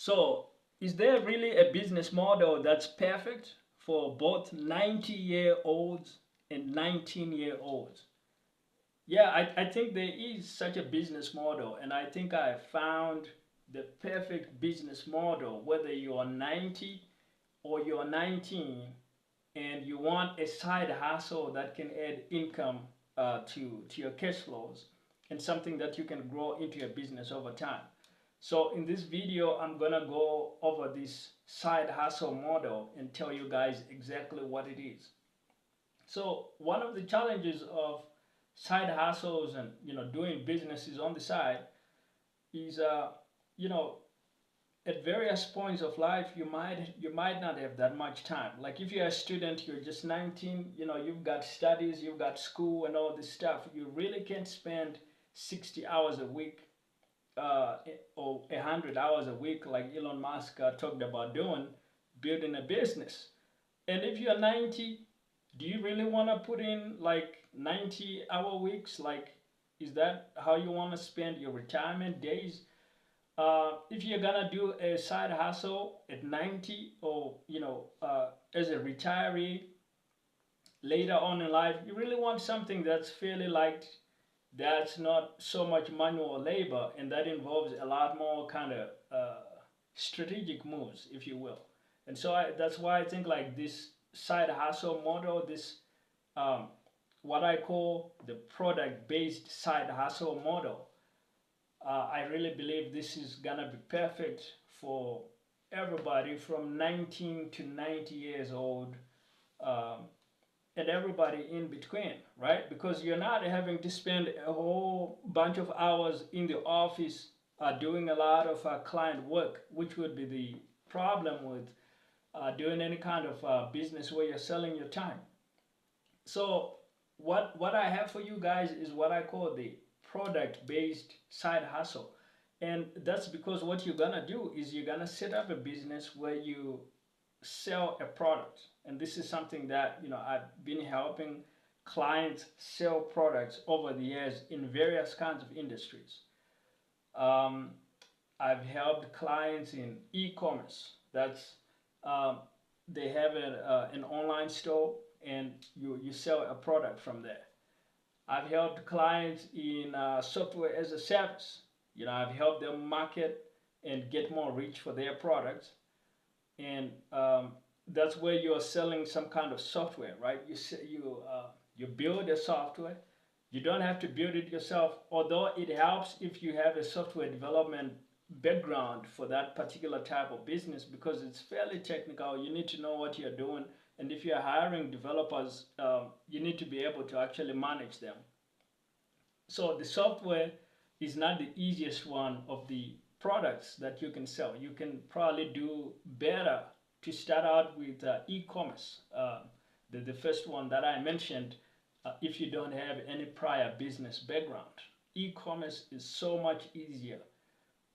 So, is there really a business model that's perfect for both 90-year-olds and 19-year-olds? Yeah, I think there is such a business model, and I think I found the perfect business model, whether you're 90 or you're 19 and you want a side hustle that can add income to your cash flows and something that you can grow into a business over time. So in this video, I'm gonna go over this side hustle model and tell you guys exactly what it is. So one of the challenges of side hustles and doing businesses on the side is you know at various points of life you might not have that much time. Like if you're a student, you're just 19, you've got studies, you've got school and all this stuff. You really can't spend 60 hours a week or 100 hours a week like Elon Musk talked about doing, building a business. And if you're 90, do you really want to put in like 90-hour weeks? Like, is that how you want to spend your retirement days? If you're gonna do a side hustle at 90, or as a retiree later on in life, you really want something that's fairly light, that's not so much manual labor, and that involves a lot more kind of strategic moves, if you will. And so that's why I think like this side hustle model, this what I call the product-based side hustle model, I really believe this is gonna be perfect for everybody from 19 to 90 years old, um, and everybody in between, right? Because you're not having to spend a whole bunch of hours in the office doing a lot of client work, which would be the problem with doing any kind of business where you're selling your time. So what I have for you guys is what I call the product-based side hustle. And that's because what you're gonna do is you're gonna set up a business where you sell a product. And this is something that I've been helping clients sell products over the years in various kinds of industries. Um, I've helped clients in e-commerce. That's they have an online store and you sell a product from there. I've helped clients in software as a service. I've helped them market and get more reach for their products. And that's where you're selling some kind of software, right? You build a software. You don't have to build it yourself, although it helps if you have a software development background for that particular type of business, because it's fairly technical. You need to know what you're doing. And if you're hiring developers, you need to be able to actually manage them. So the software is not the easiest one of the products that you can sell. You can probably do better to start out with e-commerce, the first one that I mentioned, if you don't have any prior business background. E-commerce is so much easier.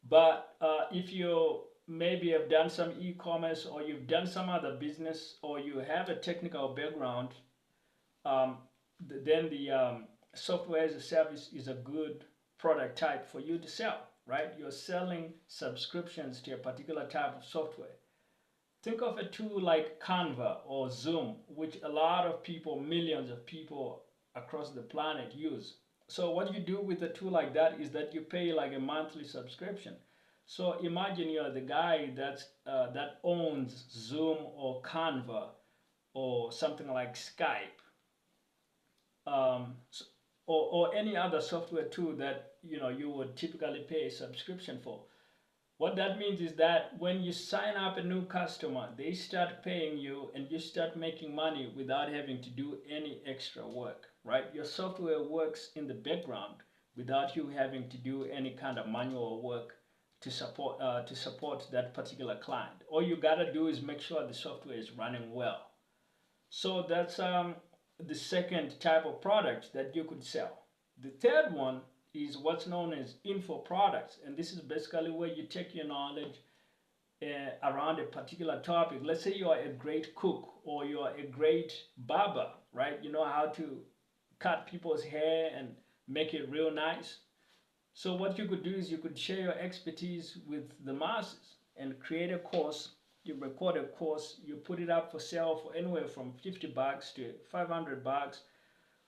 But if you maybe have done some e-commerce, or you've done some other business, or you have a technical background, then the software as a service is a good product type for you to sell, right? You're selling subscriptions to a particular type of software. Think of a tool like Canva or Zoom, which a lot of people, millions of people across the planet use. So what you do with a tool like that is that you pay like a monthly subscription. So imagine you're the guy that owns Zoom or Canva or something like Skype, or any other software tool that you would typically pay a subscription for. What that means is that when you sign up a new customer, they start paying you and you start making money without having to do any extra work, right? Your software works in the background without you having to do any kind of manual work to support that particular client. All you gotta do is make sure the software is running well. So that's the second type of product that you could sell. The third one is what's known as info products, and this is basically where you take your knowledge around a particular topic. Let's say you are a great cook or you are a great barber, right? You know how to cut people's hair and make it real nice. So what you could do is you could share your expertise with the masses. and create a course. You record a course, you put it up for sale for anywhere from $50 to $500,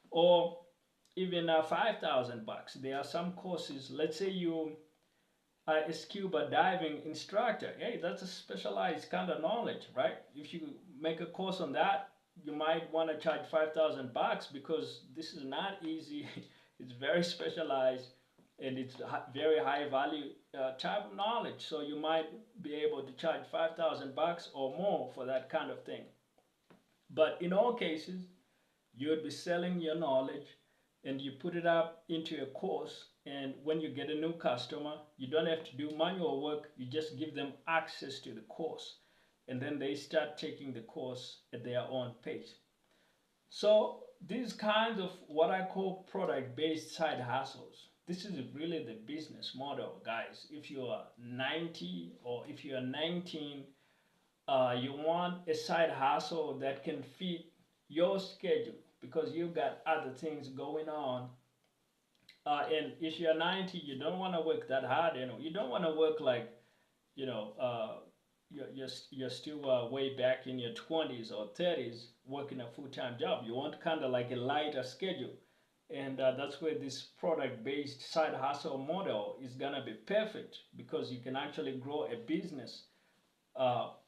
or even $5,000. There are some courses. Let's say you are a scuba diving instructor. Hey, that's a specialized kind of knowledge, right? If you make a course on that, you might want to charge $5,000 because this is not easy. It's very specialized and it's very high value type of knowledge. So you might be able to charge $5,000 or more for that kind of thing. But in all cases, you would be selling your knowledge and you put it up into a course, and when you get a new customer, you don't have to do manual work. You just give them access to the course, and then they start taking the course at their own pace. So these kinds of what I call product-based side hustles, this is really the business model, guys. If you are 90 or if you are 19, you want a side hustle that can fit your schedule because you've got other things going on. And if you're 90, you don't want to work that hard. You don't want to work like, you're still way back in your 20s or 30s working a full-time job. You want kind of like a lighter schedule. And that's where this product-based side hustle model is going to be perfect, because you can actually grow a business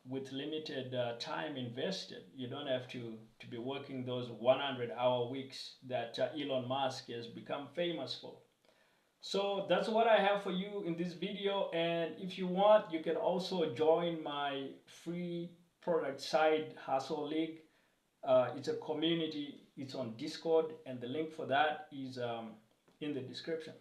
with limited time invested. You don't have to be working those 100-hour weeks that Elon Musk has become famous for. So that's what I have for you in this video, and if you want, you can also join my free product side hustle league. It's a community, it's on Discord, and the link for that is in the description.